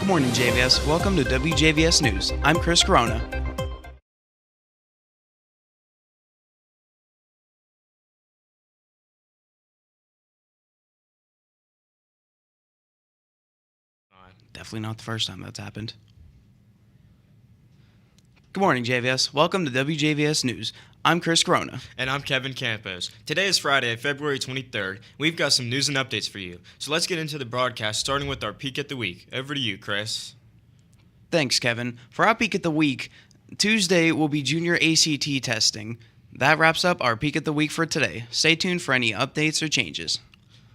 Good morning, Wjvs. Welcome to Wjvs News. I'm Chris Corona. Definitely not the first time that's happened. Good morning, Wjvs. Welcome to Wjvs News. I'm Chris Corona. And I'm Kevin Campos. Today is Friday, February 23rd. We've got some news and updates for you. So let's get into the broadcast, starting with our Peek at the Week. Over to you, Chris. Thanks, Kevin. For our Peek at the Week, Tuesday will be junior ACT testing. That wraps up our Peek at the Week for today. Stay tuned for any updates or changes.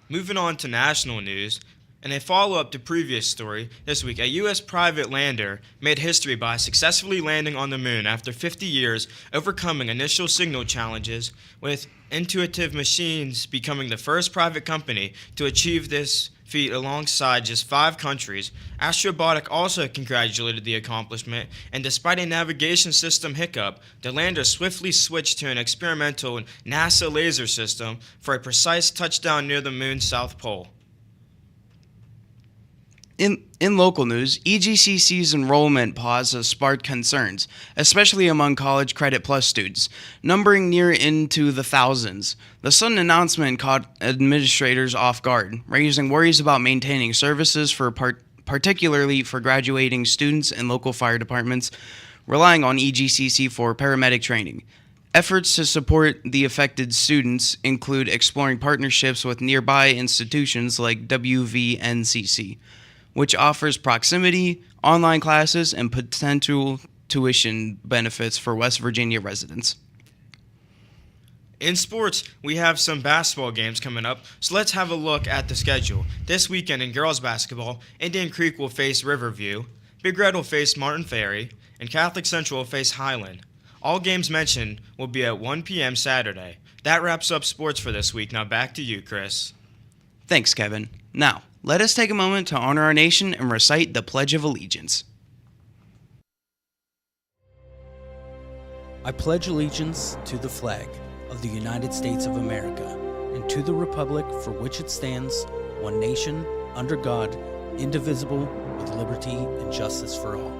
Moving on to national news. In a follow-up to previous story, this week, a U.S. private lander made history by successfully landing on the moon after 50 years, overcoming initial signal challenges, with Intuitive Machines becoming the first private company to achieve this feat alongside just 5 countries. Astrobotic also congratulated the accomplishment, and despite a navigation system hiccup, the lander swiftly switched to an experimental NASA laser system for a precise touchdown near the moon's south pole. In local news, EGCC's enrollment pause has sparked concerns, especially among College Credit Plus students, numbering near into the thousands. The sudden announcement caught administrators off guard, raising worries about maintaining services for particularly for graduating students and local fire departments relying on EGCC for paramedic training. Efforts to support the affected students include exploring partnerships with nearby institutions like WVNCC, which offers proximity, online classes, and potential tuition benefits for West Virginia residents. In sports, we have some basketball games coming up, so let's have a look at the schedule. This weekend in girls basketball, Indian Creek will face Riverview, Big Red will face Martin Ferry, and Catholic Central will face Highland. All games mentioned will be at 1 p.m. Saturday. That wraps up sports for this week. Now back to you, Chris. Thanks, Kevin. Now, let us take a moment to honor our nation and recite the Pledge of Allegiance. I pledge allegiance to the flag of the United States of America and to the republic for which it stands, one nation, under God, indivisible, with liberty and justice for all.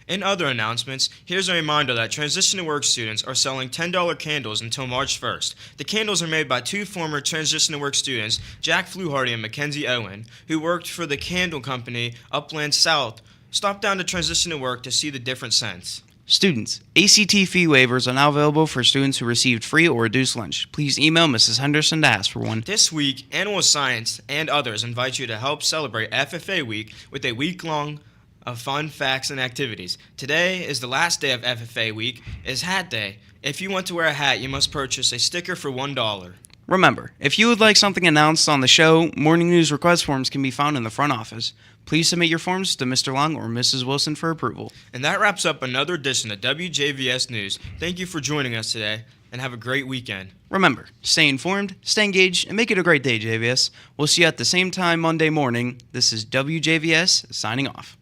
In other announcements, here's a reminder that Transition to Work students are selling $10 candles until March 1st. The candles are made by 2 former Transition to Work students, Jack Fluharty and Mackenzie Owen, who worked for the candle company Upland South. Stop down to Transition to Work to see the different scents. Students, ACT fee waivers are now available for students who received free or reduced lunch. Please email Mrs. Henderson to ask for one. This week, Animal Science and others invite you to help celebrate FFA Week with a week-long of fun facts and activities. Today is the last day of FFA Week. It's Hat Day. If you want to wear a hat, you must purchase a sticker for $1. Remember, if you would like something announced on the show, morning news request forms can be found in the front office. Please submit your forms to Mr. Long or Mrs. Wilson for approval. And that wraps up another edition of WJVS News. Thank you for joining us today, and have a great weekend. Remember, stay informed, stay engaged, and make it a great day, JVS. We'll see you at the same time Monday morning. This is WJVS signing off.